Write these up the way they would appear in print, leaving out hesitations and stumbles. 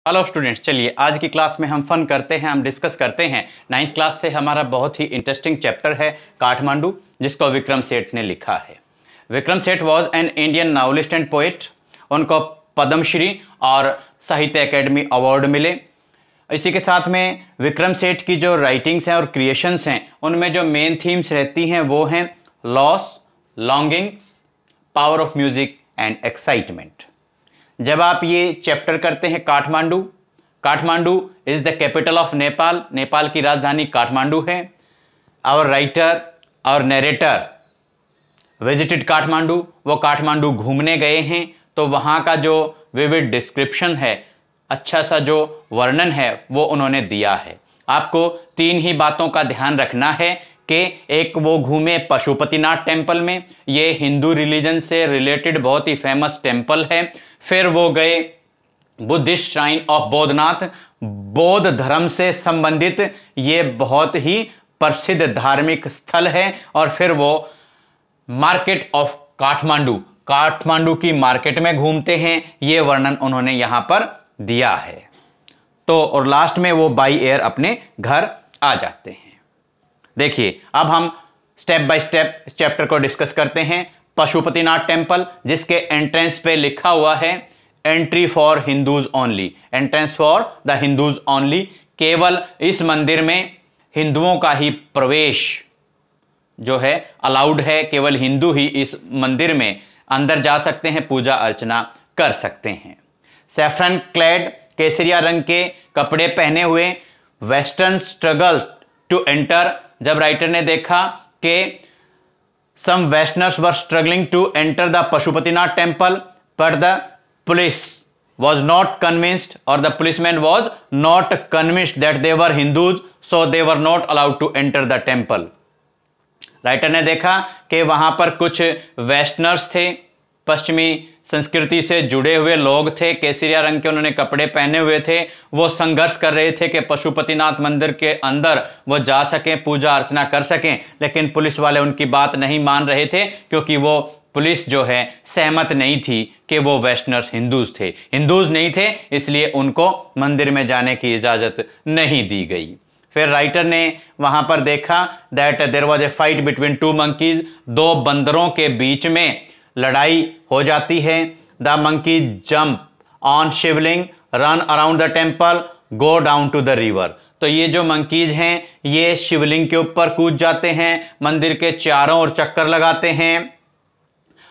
Hello students, चलिए आज की क्लास में हम फन करते हैं, हम डिस्कस करते हैं। 9th क्लास से हमारा बहुत ही इंटरेस्टिंग चैप्टर है काठमांडू, जिसको विक्रम सेठ ने लिखा है। Vikram Seth was an Indian novelist and poet. उनको पद्मश्री और साहित्य अकेडमी अवार्ड मिले। इसी के साथ में विक्रम सेठ की जो राइटिंग्स हैं और क्रिएशंस हैं, उनमें जो मेन थीम्स रहती हैं वो हैं loss, longings, power of music and excitement. जब आप ये चैप्टर करते हैं Kathmandu, Kathmandu is the capital of Nepal, Nepal की राजधानी काठमांडू है। आवर राइटर और नरेटर विजिटेड काठमांडू, वो काठमांडू घूमने गए हैं, तो वहाँ का जो विविड डिस्क्रिप्शन है, अच्छा सा जो वर्णन है, वो उन्होंने दिया है। आपको तीन ही बातों का ध्यान रखना है कि एक, वो घूमे पशुपतिनाथ टेम्पल में, ये हिंदू रिलीजन से रिलेटेड बहुत ही फेमस टेम्पल है। फिर वो गए बुद्धिस्ट श्राइन ऑफ बौद्धनाथ, बौद्ध धर्म से संबंधित ये बहुत ही प्रसिद्ध धार्मिक स्थल है। और फिर वो मार्केट ऑफ काठमांडू, काठमांडू की मार्केट में घूमते हैं, ये वर्णन उन्होंने यहां पर दिया है। तो और लास्ट में वो बाई एयर अपने घर आ जाते हैं। देखिए, अब हम स्टेप बाय स्टेप इस चैप्टर को डिस्कस करते हैं। पशुपतिनाथ टेम्पल, जिसके एंट्रेंस पे लिखा हुआ है entry for Hindus only, entrance for the Hindus only. केवल इस मंदिर में हिंदुओं का ही प्रवेश जो है अलाउड है, केवल हिंदू ही इस मंदिर में अंदर जा सकते हैं, पूजा अर्चना कर सकते हैं। सैफरन क्लैड, केसरिया रंग के कपड़े पहने हुए, वेस्टर्न स्ट्रगल टू एंटर। जब राइटर ने देखा कि some westerners were struggling to enter the Pashupatinath temple, but the police was not convinced, or the policeman was not convinced that they were Hindus, so they were not allowed to enter the temple. Writer ने देखा कि वहां पर कुछ westerners थे, पश्चिमी संस्कृति से जुड़े हुए लोग थे, केसरिया रंग के उन्होंने कपड़े पहने हुए थे। वो संघर्ष कर रहे थे कि पशुपतिनाथ मंदिर के अंदर वो जा सकें, पूजा अर्चना कर सकें, लेकिन पुलिस वाले उनकी बात नहीं मान रहे थे, क्योंकि वो पुलिस जो है सहमत नहीं थी कि वो वेस्टर्नर्स हिंदूज थे। हिंदूज नहीं थे, इसलिए उनको मंदिर में जाने की इजाज़त नहीं दी गई। फिर राइटर ने वहां पर देखा that there was a fight between two monkeys, दो बंदरों के बीच में लड़ाई हो जाती है। The monkey jump on Shivling, run around the temple, go down to the river. तो ये जो मंकीज हैं, ये शिवलिंग के ऊपर कूद जाते हैं, मंदिर के चारों ओर चक्कर लगाते हैं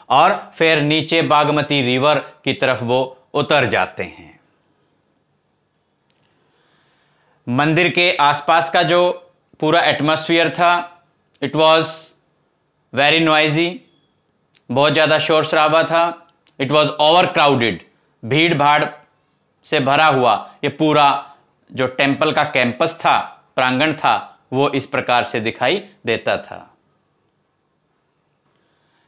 और फिर नीचे बागमती रिवर की तरफ वो उतर जाते हैं। मंदिर के आसपास का जो पूरा एटमॉस्फेयर था, इट वाज वेरी नॉइजी, बहुत ज़्यादा शोर शराबा था। इट वाज ओवर क्राउडेड, भीड़ भाड़ से भरा हुआ ये पूरा जो टेम्पल का कैंपस था, प्रांगण था, वो इस प्रकार से दिखाई देता था।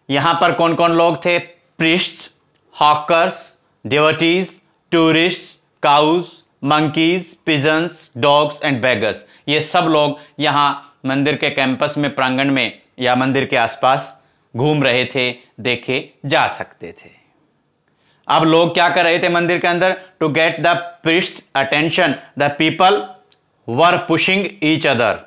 यहां पर कौन कौन लोग थे? Priests, hawkers, devotees, tourists, cows, monkeys, pigeons, dogs and beggars, ये सब लोग यहां मंदिर के कैंपस में, प्रांगण में या मंदिर के आसपास घूम रहे थे, देखे जा सकते थे। अब लोग क्या कर रहे थे मंदिर के अंदर? To get the priests attention, the people were pushing each other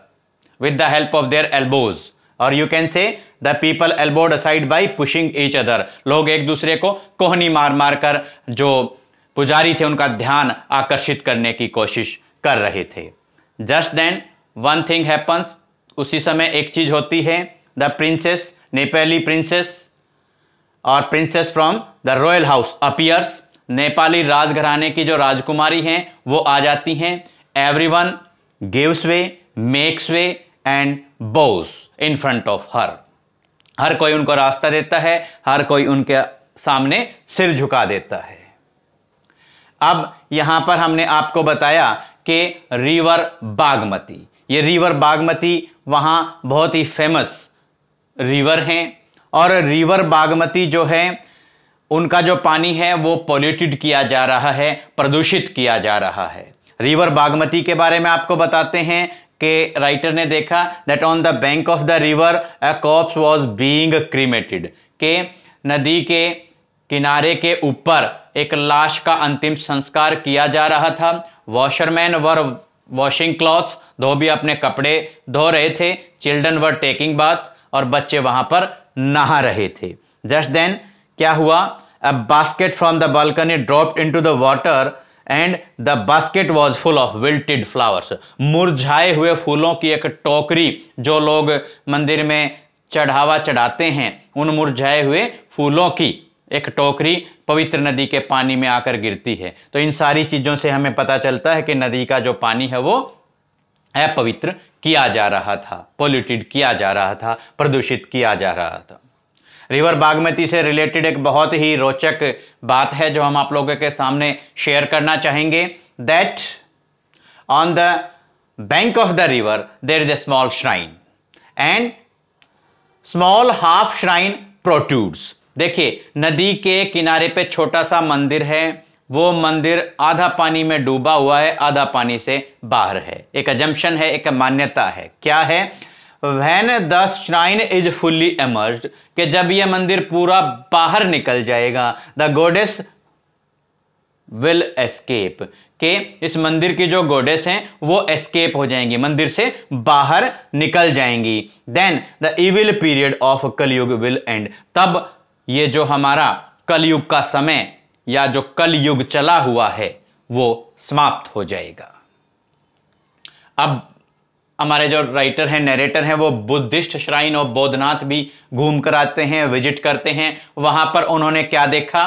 with the help of their elbows, और you can say the people elbowed aside by pushing each other. लोग एक दूसरे को कोहनी मार मार कर जो पुजारी थे उनका ध्यान आकर्षित करने की कोशिश कर रहे थे। Just then one thing happens, उसी समय एक चीज होती है। द प्रिंसेस, नेपाली प्रिंसेस और princess from the royal house appears, Nepali राजघराने की जो राजकुमारी हैं वो आ जाती हैं। Everyone gives way, makes way and bows in front of her, हर कोई उनको रास्ता देता है, हर कोई उनके सामने सिर झुका देता है। अब यहां पर हमने आपको बताया कि रिवर बागमती, ये रिवर बागमती वहां बहुत ही फेमस रिवर हैं, और रिवर बागमती जो है उनका जो पानी है वो पोल्यूटेड किया जा रहा है, प्रदूषित किया जा रहा है। रिवर बागमती के बारे में आपको बताते हैं कि राइटर ने देखा that on the bank of the river a corps was being cremated, के नदी के किनारे के ऊपर एक लाश का अंतिम संस्कार किया जा रहा था। वॉशरमैन वर वॉशिंग क्लॉथ्स, धोबी अपने कपड़े धो रहे थे। चिल्ड्रन वर टेकिंग बाथ, और बच्चे वहां पर नहा रहे थे। जस्ट देन क्या हुआ, a basket from the balcony dropped into the water and the basket was full of wilted flowers. मुरझाए हुए फूलों की एक टोकरी, जो लोग मंदिर में चढ़ावा चढ़ाते हैं, उन मुरझाए हुए फूलों की एक टोकरी पवित्र नदी के पानी में आकर गिरती है। तो इन सारी चीजों से हमें पता चलता है कि नदी का जो पानी है वो अपवित्र किया जा रहा था, पोल्यूटेड किया जा रहा था, प्रदूषित किया जा रहा था। रिवर बागमती से रिलेटेड एक बहुत ही रोचक बात है जो हम आप लोगों के सामने शेयर करना चाहेंगे। That on the bank of the river there is a small shrine and small half shrine protrudes. देखिए, नदी के किनारे पे छोटा सा मंदिर है, वो मंदिर आधा पानी में डूबा हुआ है, आधा पानी से बाहर है। एक अजम्पशन है, एक मान्यता है। क्या है? When the shrine is fully emerged, कि जब यह मंदिर पूरा बाहर निकल जाएगा, the goddess will escape, कि इस मंदिर की जो गोडेस हैं वो एस्केप हो जाएंगी, मंदिर से बाहर निकल जाएंगी। Then the evil period of कलयुग will end, तब ये जो हमारा कलयुग का समय या जो कलयुग चला हुआ है वो समाप्त हो जाएगा। अब हमारे जो राइटर हैं, नरेटर हैं, वो बुद्धिस्ट श्राइन और बौद्धनाथ भी घूम कर आते हैं, विजिट करते हैं। वहां पर उन्होंने क्या देखा?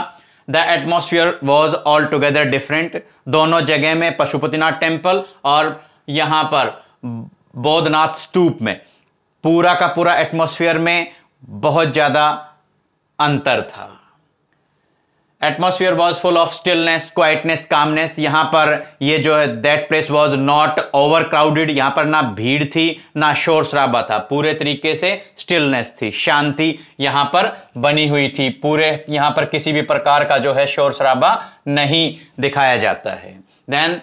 The atmosphere was all together different. दोनों जगह में, पशुपतिनाथ टेम्पल और यहां पर बौद्धनाथ स्तूप में, पूरा का पूरा एटमॉस्फेयर में बहुत ज्यादा अंतर था। Atmosphere was full of stillness, quietness, calmness. यहां पर ये जो है that place was not over crowded, यहां पर ना भीड़ थी ना शोर शराबा था, पूरे तरीके से स्टिलनेस थी, शांति यहां पर बनी हुई थी। पूरे यहां पर किसी भी प्रकार का जो है शोर शराबा नहीं दिखाया जाता है। देन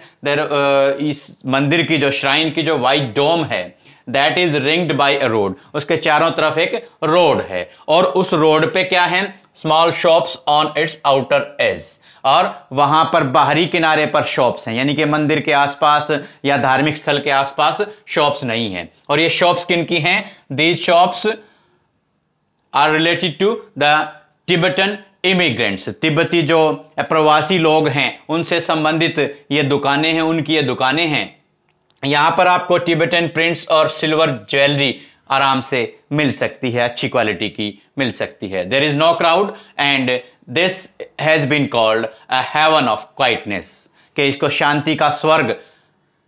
इस मंदिर की जो श्राइन की जो वाइट डोम है, that is ringed by a road, उसके चारों तरफ एक रोड है, और उस रोड पे क्या है? Small shops on it's outer as, और वहां पर बाहरी किनारे पर शॉप्स हैं, यानी कि मंदिर के आसपास या धार्मिक स्थल के आसपास शॉप्स नहीं हैं। और ये शॉप्स किन की हैं? These shops are related to the Tibetan immigrants, तिब्बती जो प्रवासी लोग हैं उनसे संबंधित ये दुकानें हैं, उनकी ये दुकानें हैं। यहां पर आपको टिबेटन प्रिंट्स और सिल्वर ज्वेलरी आराम से मिल सकती है, अच्छी क्वालिटी की मिल सकती है। There is no crowd and this has been called a heaven of quietness, कि इसको शांति का स्वर्ग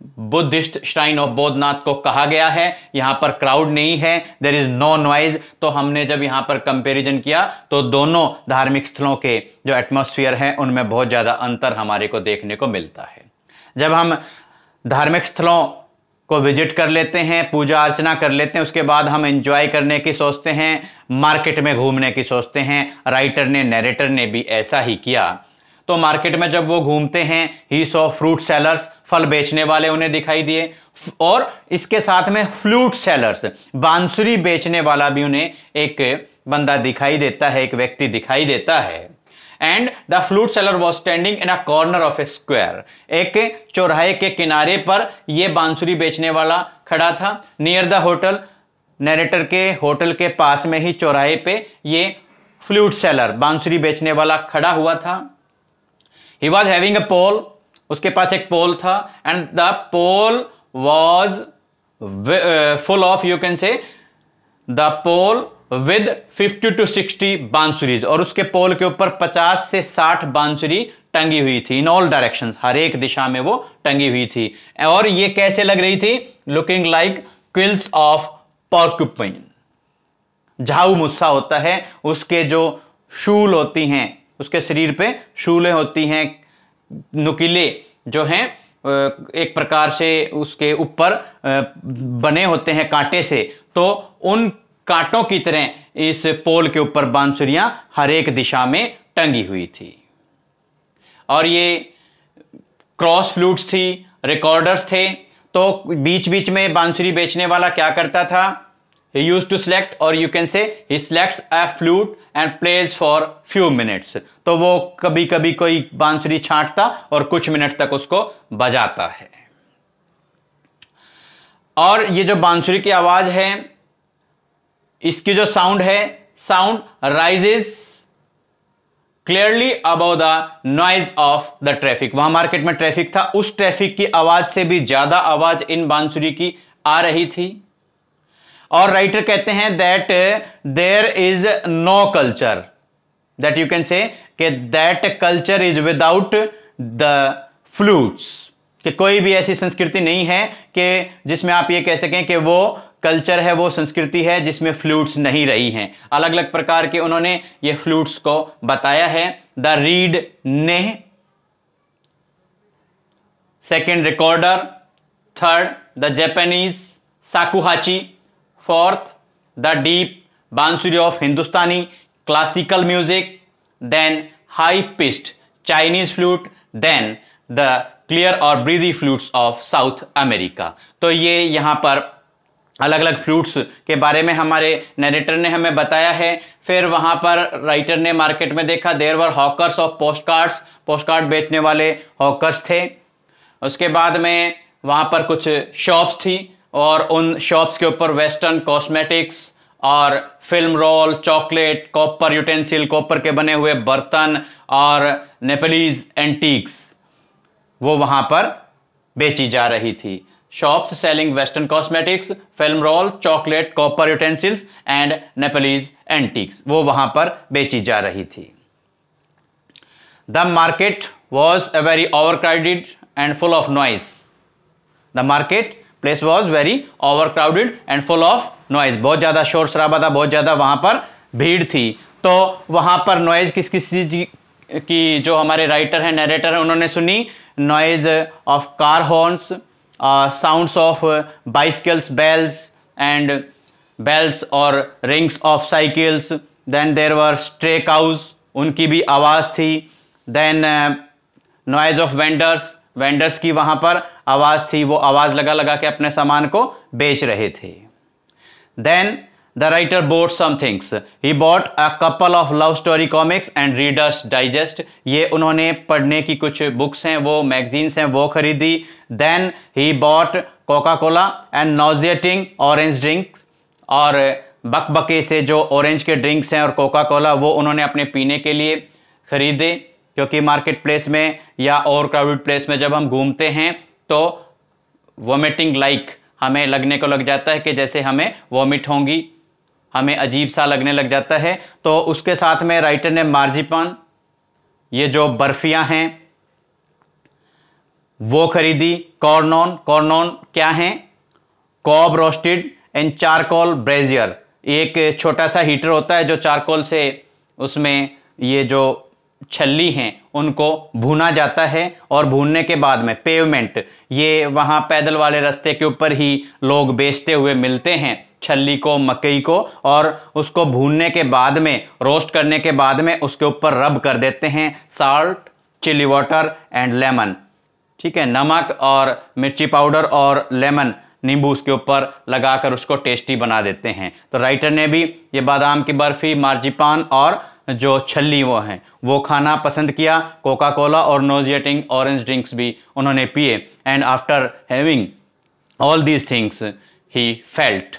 बुद्धिस्ट श्राइन ऑफ बौद्धनाथ को कहा गया है। यहां पर क्राउड नहीं है, देयर इज नो नॉइज। तो हमने जब यहां पर कंपैरिजन किया तो दोनों धार्मिक स्थलों के जो एटमॉस्फेयर है उनमें बहुत ज्यादा अंतर हमारे को देखने को मिलता है। जब हम धार्मिक स्थलों को विजिट कर लेते हैं, पूजा अर्चना कर लेते हैं, उसके बाद हम एंजॉय करने की सोचते हैं, मार्केट में घूमने की सोचते हैं। राइटर ने, नरेटर ने भी ऐसा ही किया। तो मार्केट में जब वो घूमते हैं, ही सॉ फ्रूट सेलर्स, फल बेचने वाले उन्हें दिखाई दिए, और इसके साथ में फ्लूट सेलर्स, बांसुरी बेचने वाला भी उन्हें एक बंदा दिखाई देता है, एक व्यक्ति दिखाई देता है। And the flute seller was standing in a corner of A square, एक चौराहे के किनारे पर यह बांसुरी बेचने वाला खड़ा था। नियर द होटल, नरेटर के होटल के पास में ही चौराहे पे ये फ्लूट सेलर, बांसुरी बेचने वाला खड़ा हुआ था। ही वॉज हैविंग अ पोल, उसके पास एक पोल था, and the pole was full of, you can say the pole with 50 to 60 बांसुरीज, और उसके पोल के ऊपर 50 से 60 बांसुरी टंगी हुई थी। इन ऑल डायरेक्शंस, हर एक दिशा में वो टंगी हुई थी। और ये कैसे लग रही थी? Looking like quills of porcupine, झाऊ मुस्सा होता है, उसके जो शूल होती हैं, उसके शरीर पे शूलें होती हैं, नुकीले जो हैं एक प्रकार से उसके ऊपर बने होते हैं कांटे से, तो उन कांटों की तरह इस पोल के ऊपर बांसुरियां हर एक दिशा में टंगी हुई थी। और ये क्रॉस फ्लूट्स थी, रिकॉर्डर्स थे। तो बीच बीच में बांसुरी बेचने वाला क्या करता था? he used to select, or you can say he selects a flute and plays for few minutes. तो वो कभी कभी कोई बांसुरी छांटता और कुछ मिनट तक उसको बजाता है। और ये जो बांसुरी की आवाज है, इसकी जो साउंड है, sound rises clearly above the noise of the traffic. वहां मार्केट में ट्रैफिक था, उस ट्रैफिक की आवाज से भी ज्यादा आवाज इन बांसुरी की आ रही थी। और राइटर कहते हैं that there is no culture, that you can say कि that culture is without the flutes, कि कोई भी ऐसी संस्कृति नहीं है कि जिसमें आप ये कह सकें कि वो कल्चर है, वो संस्कृति है जिसमें फ्लूट्स नहीं रही हैं। अलग अलग प्रकार के उन्होंने ये फ्लूट्स को बताया है। The reed ney, second recorder, third the Japanese shakuhachi, fourth the deep bansuri of Hindustani classical music, then high pitched Chinese flute, then the clear और breathy flutes of South America. तो ये यहां पर अलग अलग फ्लूट्स के बारे में हमारे नरेटर ने हमें बताया है। फिर वहां पर राइटर ने मार्केट में देखा, there were hawkers of post cards, post card बेचने वाले हॉकर्स थे। उसके बाद में वहां पर कुछ शॉप्स थी और उन शॉप्स के ऊपर वेस्टर्न कॉस्मेटिक्स और film role, chocolate, copper utensil, copper के बने हुए बर्तन और नेपलीज एंटीक्स वो वहां पर बेची जा रही थी। Shops selling western cosmetics, film role, chocolate, copper utensils and Nepalese antiques वो वहां पर बेची जा रही थी। The market was a very overcrowded and full of noise. The market place was very overcrowded and full of noise, बहुत ज्यादा शोर शराबा था, बहुत ज्यादा वहां पर भीड़ थी। तो वहां पर नॉइज किस किस चीज की जो हमारे राइटर हैं, नरेटर हैं, उन्होंने सुनी, noise of car horns, sounds of bicycles, bells and bells और rings of cycles, then there were stray cows, उनकी भी आवाज थी, then noise of vendors, vendors की वहां पर आवाज थी, वो आवाज लगा लगा के अपने सामान को बेच रहे थे। Then the writer bought some things. He bought a couple of love story comics and Reader's Digest. ये उन्होंने पढ़ने की कुछ बुक्स हैं, वो मैगजीन्स हैं, वो खरीदी। Then he bought Coca-Cola and nauseating orange drinks. और बकबके से जो ऑरेंज के ड्रिंक्स हैं और कोका कोला वो उन्होंने अपने पीने के लिए खरीदे, क्योंकि मार्केट प्लेस में या और क्राउडेड प्लेस में जब हम घूमते हैं तो वॉमिटिंग लाइक हमें लगने को लग जाता है कि जैसे हमें वॉमिट होंगी, हमें अजीब सा लगने लग जाता है। तो उसके साथ में राइटर ने मार्जिपान, ये जो बर्फियां हैं वो खरीदी। कॉर्नॉन, कॉर्नॉन क्या है? कॉब रोस्टेड इन चारकोल ब्रेजियर, एक छोटा सा हीटर होता है जो चारकोल से उसमें ये जो छल्ली हैं उनको भूना जाता है और भूनने के बाद में पेवमेंट, ये वहां पैदल वाले रास्ते के ऊपर ही लोग बेचते हुए मिलते हैं छल्ली को, मकई को, और उसको भूनने के बाद में, रोस्ट करने के बाद में उसके ऊपर रब कर देते हैं salt, chilli water and lemon. ठीक है, नमक और मिर्ची पाउडर और लेमन, नींबू उसके ऊपर लगाकर उसको टेस्टी बना देते हैं। तो राइटर ने भी ये बादाम की बर्फी, मार्जिपान और जो छल्ली वो हैं वो खाना पसंद किया। कोका कोला और नोजिएटिंग ऑरेंज ड्रिंक्स भी उन्होंने पिए। And after having all these things he felt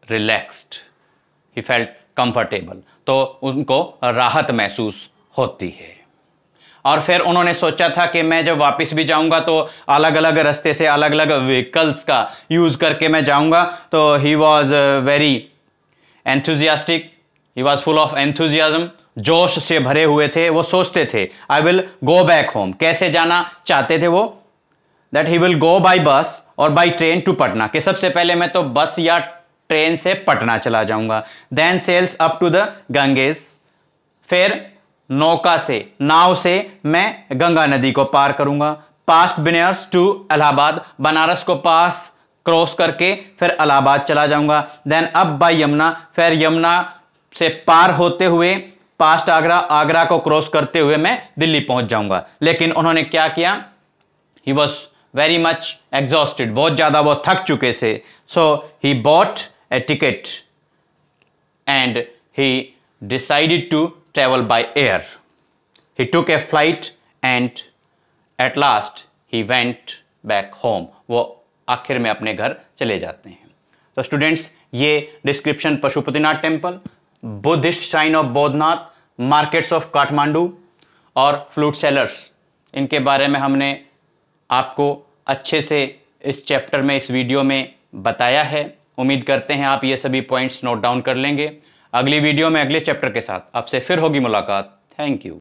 relaxed, he felt comfortable, तो उनको राहत महसूस होती है। और फिर उन्होंने सोचा था कि मैं जब वापस भी जाऊंगा तो अलग अलग रास्ते से अलग अलग व्हीकल्स का यूज करके मैं जाऊंगा। तो ही was very enthusiastic, he was full of enthusiasm, जोश से भरे हुए थे। वो सोचते थे I will go back home, कैसे जाना चाहते थे वो? That he will go by bus और बाई ट्रेन टू पटना, कि सबसे पहले मैं तो बस या ट्रेन से पटना चला जाऊंगा। Then sails up to the Ganges, फिर नौका से, नाव से मैं गंगा नदी को पार करूंगा। पास्ट बिनेयर्स टू इलाहाबाद, बनारस को पास क्रॉस करके फिर इलाहाबाद चला जाऊंगा। देन अप बाय यमुना, फिर यमुना से पार होते हुए पास्ट आगरा, आगरा को क्रॉस करते हुए मैं दिल्ली पहुंच जाऊंगा। लेकिन उन्होंने क्या किया? He was very much exhausted, बहुत ज्यादा वो थक चुके थे। So he bought a ticket and he decided to travel by air. He took a flight and at last he went back home. वो आखिर में अपने घर चले जाते हैं। तो स्टूडेंट्स, ये description Pashupatinath temple, Buddhist shrine of Boudhanath, markets of Kathmandu और फ्लूट सेलर्स, इनके बारे में हमने आपको अच्छे से इस चैप्टर में, इस वीडियो में बताया है। उम्मीद करते हैं आप ये सभी पॉइंट्स नोट डाउन कर लेंगे। अगली वीडियो में अगले चैप्टर के साथ आपसे फिर होगी मुलाकात। Thank you.